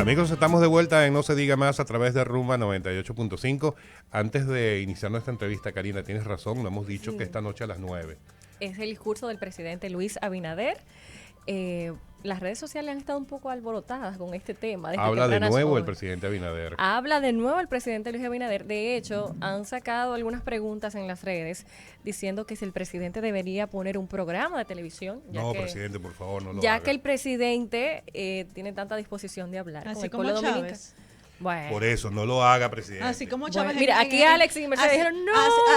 Amigos, estamos de vuelta en No se diga más a través de Rumba 98.5. Antes de iniciar nuestra entrevista, Karina, tienes razón, no hemos dicho que esta noche a las 9. Es el discurso del presidente Luis Abinader. Las redes sociales han estado un poco alborotadas con este tema. Habla de nuevo el presidente Abinader. Habla de nuevo el presidente Luis Abinader. De hecho, han sacado algunas preguntas en las redes diciendo que si el presidente debería poner un programa de televisión. No, presidente, por favor, no lo ya haga. que el presidente tiene tanta disposición de hablar así con el como pueblo dominicano. Chávez. Bueno. Por eso, no lo haga, presidente. Así como Chávez. Mira, aquí Alex y Mercedes dijeron no.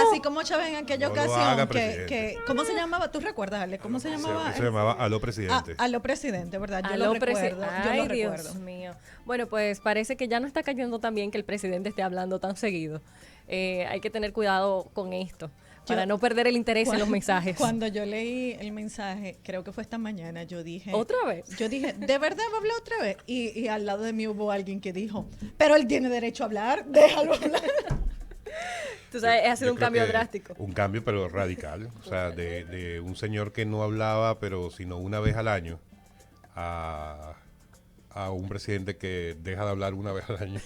Así como Chávez en aquella No lo ocasión haga, que ¿cómo se llamaba? ¿Tú recuerdas, Alex? ¿Cómo se llamaba? Se llamaba Aló, presidente. Aló, presidente, ¿verdad? Yo Aló, lo recuerdo. Ay, Yo lo Dios recuerdo. mío. Bueno, pues parece que ya no está cayendo tan bien que el presidente esté hablando tan seguido. Hay que tener cuidado con esto para no perder el interés en los mensajes. Cuando yo leí el mensaje, creo que fue esta mañana, yo dije... ¿Otra vez? Yo dije, ¿de verdad va a hablar otra vez? Y al lado de mí hubo alguien que dijo, pero él tiene derecho a hablar, déjalo hablar. Tú sabes, ha sido un Yo creo cambio que drástico. Un cambio, pero radical. O sea, de un señor que no hablaba, pero sino una vez al año, a un presidente que deja de hablar una vez al año.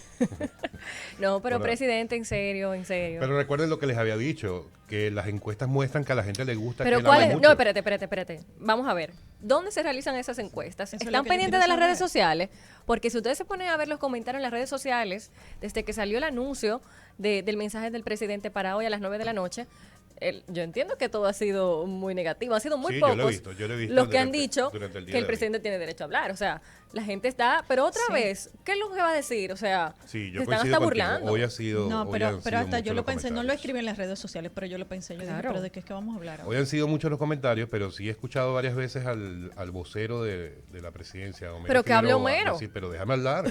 No, pero Bueno, presidente, en serio, en serio. Pero recuerden lo que les había dicho, que las encuestas muestran que a la gente le gusta que Pero él ¿cuál hable es? mucho. No, espérate. Vamos a ver. ¿Dónde se realizan esas encuestas? Eso es lo ¿Están que yo pendientes quiero de las redes saber. sociales? Porque si ustedes se ponen a ver los comentarios en las redes sociales, desde que salió el anuncio del mensaje del presidente para hoy a las 9 de la noche, yo entiendo que todo ha sido muy negativo. Han sido muy Sí, pocos yo lo he visto los que han durante- dicho durante el día que el de hoy. presidente tiene derecho a hablar. O sea, la gente está... Pero otra Sí. vez, ¿qué es lo que va a decir? O sea, Sí, yo se están coincido hasta contigo. burlando. Hoy ha sido, No, hoy pero han sido hasta yo muchos lo los pensé, no lo comentarios. escribí en las redes sociales, pero yo lo pensé. Yo dije, Claro. ¿pero de qué es que vamos a hablar ahora? Hoy han sido muchos los comentarios, pero sí he escuchado varias veces al vocero de la presidencia. Homero Pero que hable Figueroa, Homero. decir, pero déjame hablar.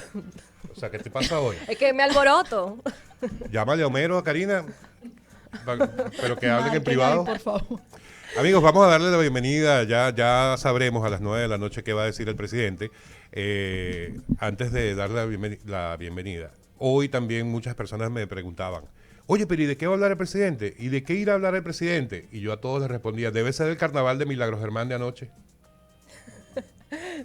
O sea, ¿qué te pasa hoy? Es que me alboroto. Llámale a Homero, a Karina, pero que hablen en Márquenle ahí, privado. por favor. Amigos, vamos a darle la bienvenida. Ya sabremos a las 9 de la noche qué va a decir el presidente. Antes de darle la bienvenida, hoy también muchas personas me preguntaban, oye, pero ¿y de qué va a hablar el presidente? ¿Y de qué irá a hablar el presidente? Y yo a todos les respondía, debe ser el carnaval de Milagros Germán de anoche.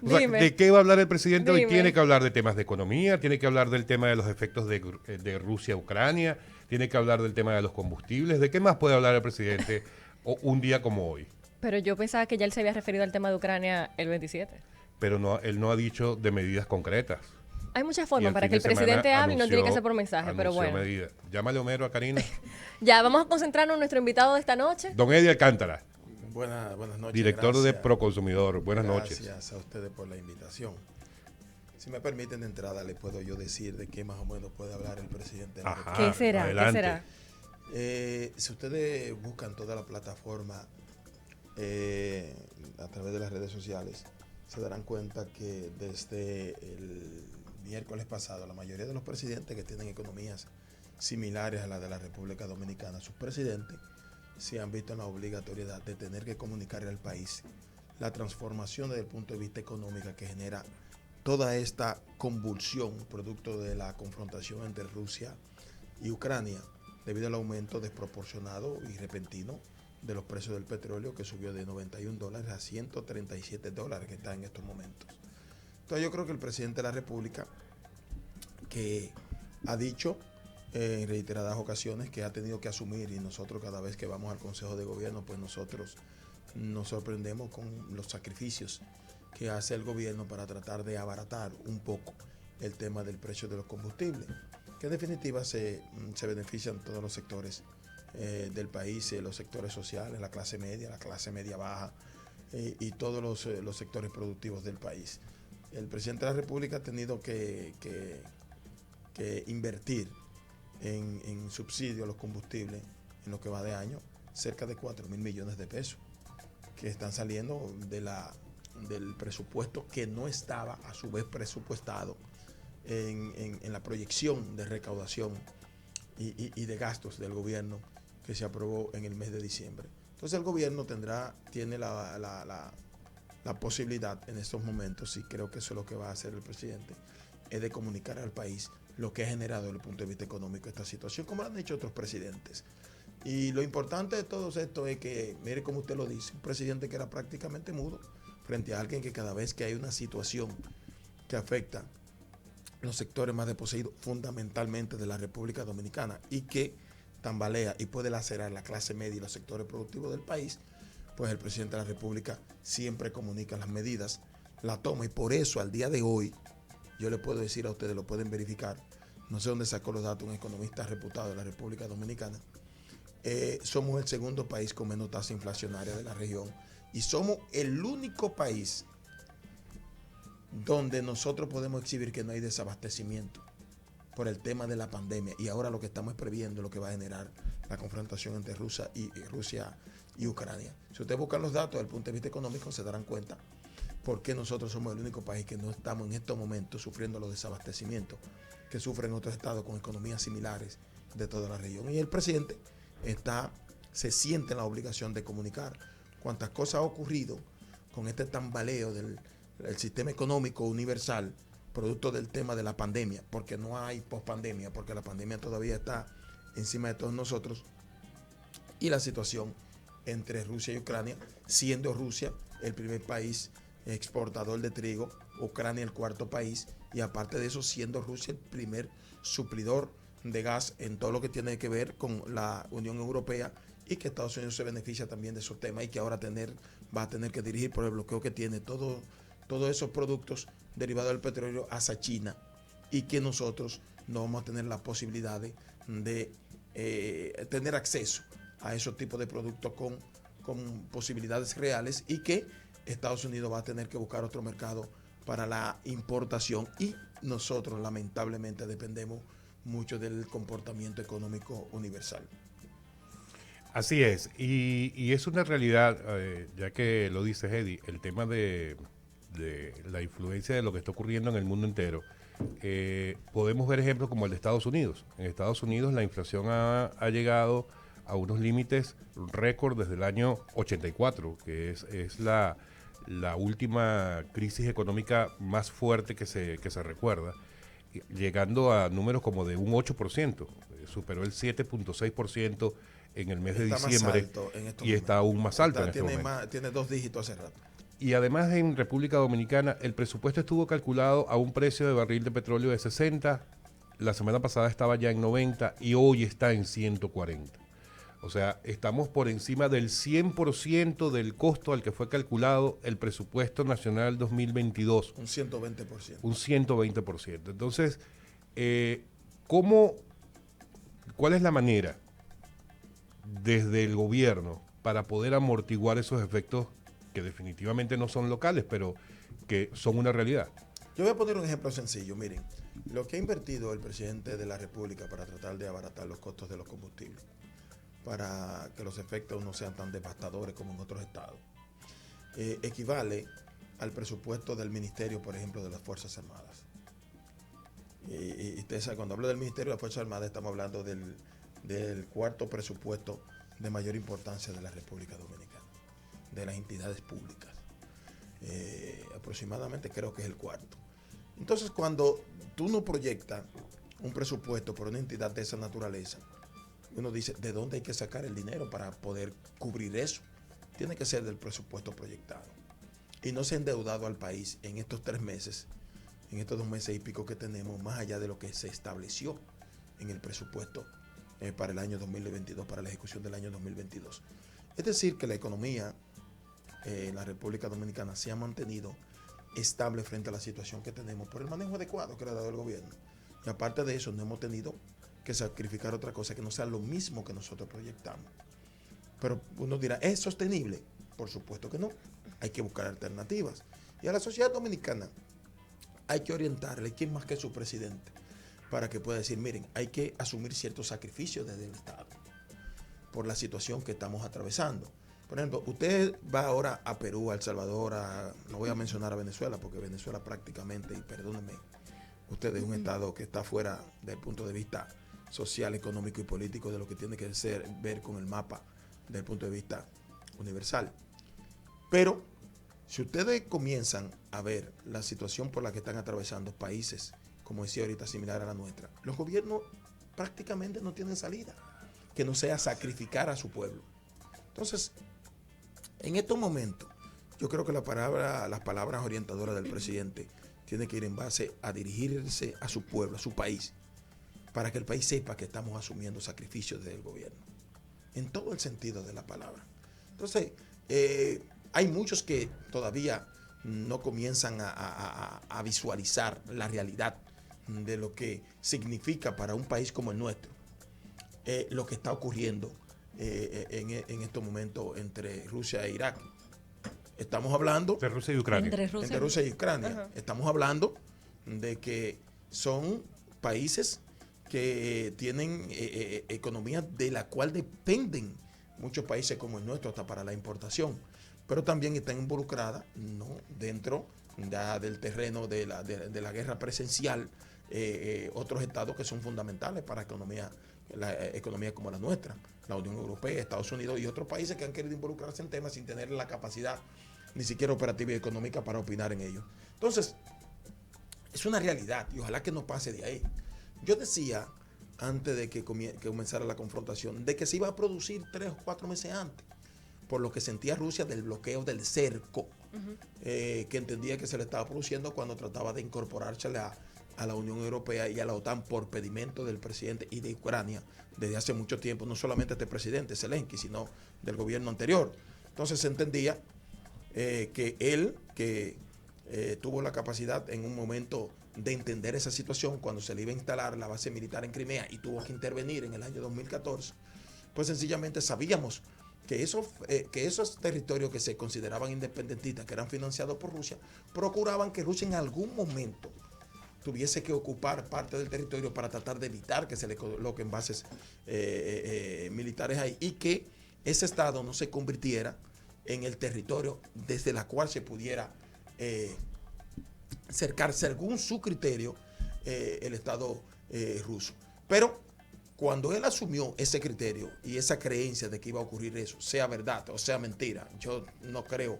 O sea, Dime. ¿de qué va a hablar el presidente hoy? Dime. Tiene que hablar de temas de economía, tiene que hablar del tema de los efectos de Rusia-Ucrania, tiene que hablar del tema de los combustibles. ¿De qué más puede hablar el presidente un día como hoy? Pero yo pensaba que ya él se había referido al tema de Ucrania el 27. Pero no, él no ha dicho de medidas concretas. Hay muchas Y formas para fin que el de semana presidente hable y no tiene que anunció- ser por mensaje, pero anunció bueno. medidas. Llámale Homero a Karina. Ya, vamos a concentrarnos en nuestro invitado de esta noche. Don Eddie Alcántara, Buenas noches. director de gracias. Proconsumidor. Buenas noches. Gracias a ustedes por la invitación. Si me permiten de entrada, le puedo yo decir de qué más o menos puede hablar el presidente. de la Ajá. República. ¿Qué será? adelante. ¿Qué será? Si ustedes buscan toda la plataforma a través de las redes sociales, se darán cuenta que desde el miércoles pasado, la mayoría de los presidentes que tienen economías similares a la de la República Dominicana, sus presidentes se han visto en la obligatoriedad de tener que comunicarle al país la transformación desde el punto de vista económico que genera toda esta convulsión producto de la confrontación entre Rusia y Ucrania debido al aumento desproporcionado y repentino de los precios del petróleo, que subió de $91 a $137 que está en estos momentos. Entonces yo creo que el presidente de la República, que ha dicho en reiteradas ocasiones que ha tenido que asumir, y nosotros cada vez que vamos al Consejo de Gobierno, pues nosotros nos sorprendemos con los sacrificios que hace el gobierno para tratar de abaratar un poco el tema del precio de los combustibles, que en definitiva se benefician todos los sectores del país, los sectores sociales, la clase media baja y todos los sectores productivos del país. El presidente de la República ha tenido que invertir en subsidio a los combustibles en lo que va de año, cerca de 4.000 millones de pesos, que están saliendo del presupuesto que no estaba a su vez presupuestado en la proyección de recaudación y de gastos del gobierno que se aprobó en el mes de diciembre. Entonces el gobierno tiene la posibilidad en estos momentos, y creo que eso es lo que va a hacer el presidente, es de comunicar al país lo que ha generado desde el punto de vista económico esta situación, como lo han hecho otros presidentes. Y lo importante de todo esto es que, mire como usted lo dice, un presidente que era prácticamente mudo frente a alguien que cada vez que hay una situación que afecta los sectores más desposeídos fundamentalmente de la República Dominicana y que tambalea y puede lacerar la clase media y los sectores productivos del país, pues el presidente de la República siempre comunica las medidas, la toma, y por eso al día de hoy, yo le puedo decir a ustedes, lo pueden verificar, no sé dónde sacó los datos un economista reputado de la República Dominicana, somos el segundo país con menos tasa inflacionaria de la región y somos el único país donde nosotros podemos exhibir que no hay desabastecimiento por el tema de la pandemia, y ahora lo que estamos previendo lo que va a generar la confrontación entre Rusia y Ucrania. Si ustedes buscan los datos desde el punto de vista económico, se darán cuenta por qué nosotros somos el único país que no estamos en estos momentos sufriendo los desabastecimientos que sufren otros estados con economías similares de toda la región. Y el presidente se siente en la obligación de comunicar cuántas cosas ha ocurrido con este tambaleo del sistema económico universal, producto del tema de la pandemia, porque no hay pospandemia, porque la pandemia todavía está encima de todos nosotros, y la situación entre Rusia y Ucrania, siendo Rusia el primer país exportador de trigo, Ucrania el cuarto país, y aparte de eso, siendo Rusia el primer suplidor de gas en todo lo que tiene que ver con la Unión Europea, y que Estados Unidos se beneficia también de esos temas y que ahora va a tener que dirigir por el bloqueo que tiene todos esos productos derivados del petróleo hacia China, y que nosotros no vamos a tener la posibilidad de tener acceso a esos tipos de productos con posibilidades reales, y que Estados Unidos va a tener que buscar otro mercado para la importación, y nosotros lamentablemente dependemos mucho del comportamiento económico universal. Así es, y es una realidad, ya que lo dices, Eddie, el tema de la influencia de lo que está ocurriendo en el mundo entero. Podemos ver ejemplos como el de Estados Unidos. En Estados Unidos la inflación ha llegado a unos límites récord desde el año 84, que es la última crisis económica más fuerte que se recuerda, llegando a números como de un 8%, superó el 7.6% en el mes de diciembre, y está aún más alto en este momento. Tiene 2 dígitos hace rato. Y además en República Dominicana el presupuesto estuvo calculado a un precio de barril de petróleo de 60, la semana pasada estaba ya en 90 y hoy está en 140. O sea, estamos por encima del 100% del costo al que fue calculado el presupuesto nacional 2022. Un 120%. Un 120%. Entonces, ¿cuál es la manera desde el gobierno para poder amortiguar esos efectos que definitivamente no son locales, pero que son una realidad? Yo voy a poner un ejemplo sencillo. Miren, lo que ha invertido el presidente de la República para tratar de abaratar los costos de los combustibles, para que los efectos no sean tan devastadores como en otros estados, equivale al presupuesto del Ministerio, por ejemplo, de las Fuerzas Armadas. Y ustedes saben, cuando hablo del Ministerio de las Fuerzas Armadas, estamos hablando del cuarto presupuesto de mayor importancia de la República Dominicana, de las entidades públicas. Aproximadamente creo que es el cuarto. Entonces, cuando tú no proyectas un presupuesto por una entidad de esa naturaleza, uno dice, ¿de dónde hay que sacar el dinero para poder cubrir eso? Tiene que ser del presupuesto proyectado. Y no se ha endeudado al país en estos 3 meses, en estos 2 meses y pico que tenemos, más allá de lo que se estableció en el presupuesto para el año 2022, para la ejecución del año 2022. Es decir, que la economía en la República Dominicana se ha mantenido estable frente a la situación que tenemos por el manejo adecuado que le ha dado el gobierno. Y aparte de eso, no hemos tenido que sacrificar otra cosa que no sea lo mismo que nosotros proyectamos. Pero uno dirá, ¿es sostenible? Por supuesto que no. Hay que buscar alternativas. Y a la sociedad dominicana hay que orientarle, ¿quién más que su presidente? Para que pueda decir, miren, hay que asumir ciertos sacrificios desde el Estado por la situación que estamos atravesando. Por ejemplo, usted va ahora a Perú, a El Salvador, no voy a mencionar a Venezuela, porque Venezuela prácticamente, y perdónenme, usted es un Estado que está fuera del punto de vista social, económico y político de lo que tiene que ver con el mapa desde el punto de vista universal. Pero si ustedes comienzan a ver la situación por la que están atravesando países, como decía ahorita, similar a la nuestra, los gobiernos prácticamente no tienen salida que no sea sacrificar a su pueblo. Entonces, en estos momentos, yo creo que las palabras orientadoras del presidente tiene que ir en base a dirigirse a su pueblo, a su país, para que el país sepa que estamos asumiendo sacrificios desde el gobierno, en todo el sentido de la palabra. Entonces, hay muchos que todavía no comienzan a visualizar la realidad de lo que significa para un país como el nuestro lo que está ocurriendo en estos momentos entre Rusia e Irak. Estamos hablando De Rusia y Ucrania. entre Rusia y Ucrania. Ajá. Estamos hablando de que son países que tienen economías de la cual dependen muchos países como el nuestro hasta para la importación, pero también están involucradas, ¿no?, dentro ya del terreno de la guerra presencial otros estados que son fundamentales para la economía como la nuestra, la Unión Europea, Estados Unidos y otros países que han querido involucrarse en temas sin tener la capacidad ni siquiera operativa y económica para opinar en ello. Entonces, es una realidad y ojalá que no pase de ahí. Yo decía, antes de que comenzara la confrontación, de que se iba a producir 3 o 4 meses antes, por lo que sentía Rusia del bloqueo del cerco, que entendía que se le estaba produciendo cuando trataba de incorporarse a la Unión Europea y a la OTAN por pedimento del presidente y de Ucrania desde hace mucho tiempo, no solamente este presidente Zelensky, sino del gobierno anterior. Entonces se entendía que él, que tuvo la capacidad en un momento de entender esa situación cuando se le iba a instalar la base militar en Crimea y tuvo que intervenir en el año 2014, pues sencillamente sabíamos que esos territorios que se consideraban independentistas, que eran financiados por Rusia, procuraban que Rusia en algún momento tuviese que ocupar parte del territorio para tratar de evitar que se le coloquen bases militares ahí y que ese estado no se convirtiera en el territorio desde la cual se pudiera cercar según su criterio el estado ruso. Pero cuando él asumió ese criterio y esa creencia de que iba a ocurrir eso, sea verdad o sea mentira, yo no creo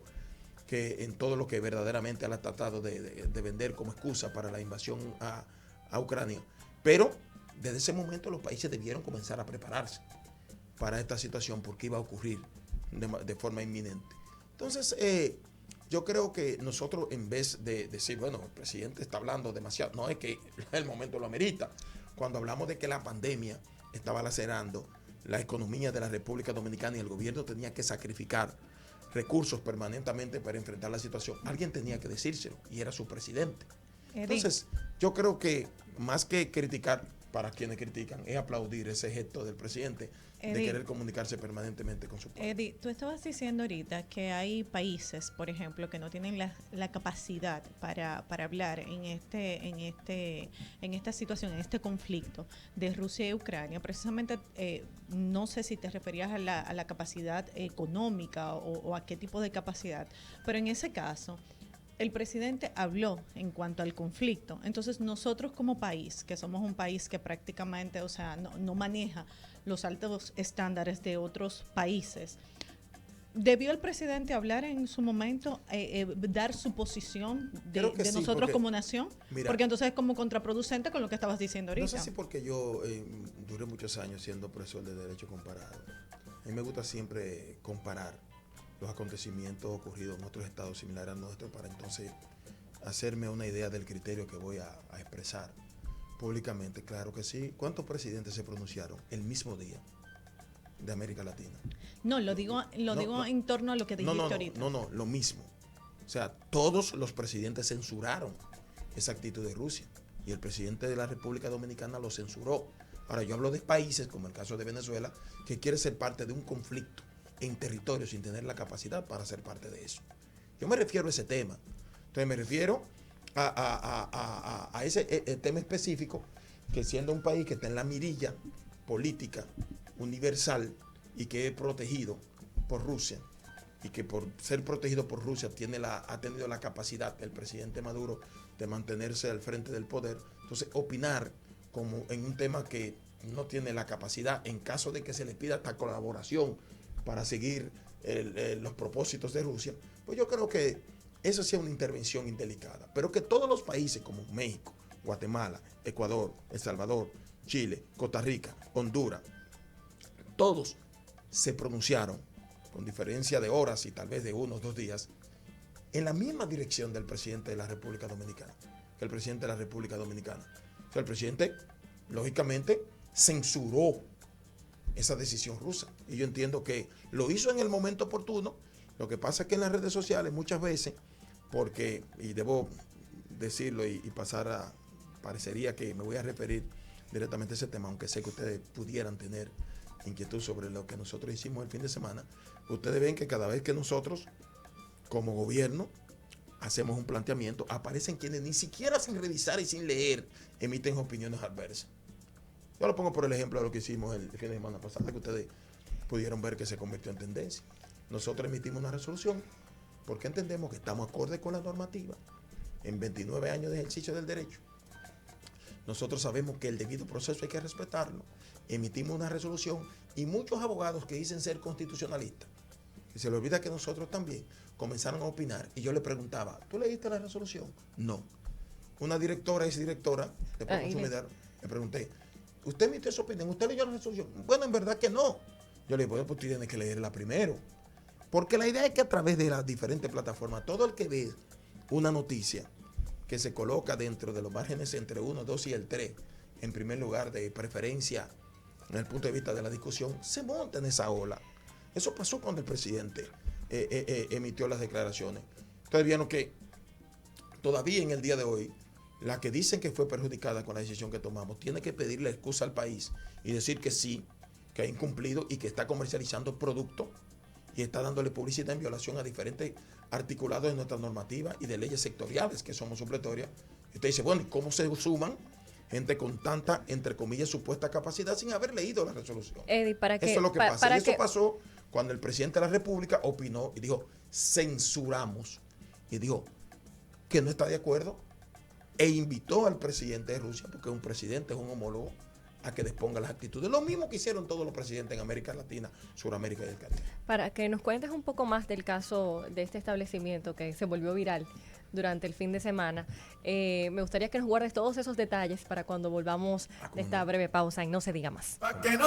que en todo lo que verdaderamente él ha tratado de vender como excusa para la invasión a Ucrania. Pero desde ese momento los países debieron comenzar a prepararse para esta situación porque iba a ocurrir de forma inminente. Entonces, yo creo que nosotros, en vez de decir, bueno, el presidente está hablando demasiado, no, es que el momento lo amerita. Cuando hablamos de que la pandemia estaba lacerando la economía de la República Dominicana y el gobierno tenía que sacrificar recursos permanentemente para enfrentar la situación, alguien tenía que decírselo y era su presidente. Entonces, yo creo que más que criticar para quienes critican, es aplaudir ese gesto del presidente de querer comunicarse permanentemente con su pueblo. Eddie, tú estabas diciendo ahorita que hay países, por ejemplo, que no tienen la capacidad para hablar en esta situación, en este conflicto de Rusia y Ucrania. Precisamente, no sé si te referías a la capacidad económica o a qué tipo de capacidad, pero en ese caso, el presidente habló en cuanto al conflicto. Entonces, nosotros como país, que somos un país que prácticamente, o sea, no maneja los altos estándares de otros países, ¿debió el presidente hablar en su momento, dar su posición de sí, nosotros porque, como nación? Mira, porque entonces es como contraproducente con lo que estabas diciendo ahorita. No sé si porque yo duré muchos años siendo profesor de Derecho Comparado. A mí me gusta siempre comparar los acontecimientos ocurridos en otros estados similares al nuestro para entonces hacerme una idea del criterio que voy a expresar públicamente. Claro que sí. ¿Cuántos presidentes se pronunciaron el mismo día de América Latina? No, lo digo en torno a lo que dijiste ahorita. No, lo mismo. O sea, todos los presidentes censuraron esa actitud de Rusia y el presidente de la República Dominicana lo censuró. Ahora, yo hablo de países, como el caso de Venezuela, que quiere ser parte de un conflicto en territorio sin tener la capacidad para ser parte de eso. Yo me refiero a ese tema. Entonces me refiero a ese tema específico, que siendo un país que está en la mirilla política universal y que es protegido por Rusia y que por ser protegido por Rusia ha tenido la capacidad el presidente Maduro de mantenerse al frente del poder. Entonces opinar como en un tema que no tiene la capacidad, en caso de que se le pida esta colaboración para seguir los propósitos de Rusia, pues yo creo que eso sea una intervención indelicada. Pero que todos los países como México, Guatemala, Ecuador, El Salvador, Chile, Costa Rica, Honduras, todos se pronunciaron, con diferencia de horas y tal vez de 1 o 2 días, en la misma dirección del presidente de la República Dominicana. el presidente de la República Dominicana. O sea, el presidente, lógicamente, censuró esa decisión rusa. Y yo entiendo que lo hizo en el momento oportuno. Lo que pasa es que en las redes sociales muchas veces, porque, y debo decirlo y pasar a, parecería que me voy a referir directamente a ese tema, aunque sé que ustedes pudieran tener inquietud sobre lo que nosotros hicimos el fin de semana. Ustedes ven que cada vez que nosotros, como gobierno, hacemos un planteamiento, aparecen quienes ni siquiera sin revisar y sin leer emiten opiniones adversas. Yo lo pongo por el ejemplo de lo que hicimos el fin de semana pasado, que ustedes pudieron ver que se convirtió en tendencia. Nosotros emitimos una resolución porque entendemos que estamos acorde con la normativa en 29 años de ejercicio del derecho. Nosotros sabemos que el debido proceso hay que respetarlo. Emitimos una resolución y muchos abogados que dicen ser constitucionalistas, y se les olvida que nosotros también, comenzaron a opinar. Y yo le preguntaba, ¿tú leíste la resolución? No. Una directora, exdirectora de Consumidor, le pregunté, ¿usted emitió esa opinión? ¿Usted leyó la resolución? Bueno, en verdad que no. Yo le digo, bueno, pues tú tienes que leerla primero. Porque la idea es que a través de las diferentes plataformas, todo el que ve una noticia que se coloca dentro de los márgenes entre 1, 2 y el 3, en primer lugar de preferencia, en el punto de vista de la discusión, se monta en esa ola. Eso pasó cuando el presidente emitió las declaraciones. Ustedes vieron que todavía en el día de hoy, la que dicen que fue perjudicada con la decisión que tomamos, tiene que pedirle excusa al país y decir que sí, que ha incumplido y que está comercializando productos y está dándole publicidad en violación a diferentes articulados de nuestra normativa y de leyes sectoriales que somos supletorias. Y usted dice, bueno, ¿y cómo se suman gente con tanta, entre comillas, supuesta capacidad sin haber leído la resolución? Eddie, ¿para qué? Eso es lo que pasa. Y eso pasó cuando el presidente de la República opinó y dijo, censuramos. Y dijo que no está de acuerdo e invitó al presidente de Rusia, porque un presidente es un homólogo, a que disponga las actitudes. Lo mismo que hicieron todos los presidentes en América Latina, Suramérica y el Caribe. Para que nos cuentes un poco más del caso de este establecimiento que se volvió viral durante el fin de semana, me gustaría que nos guardes todos esos detalles para cuando volvamos de esta breve pausa en No se diga más.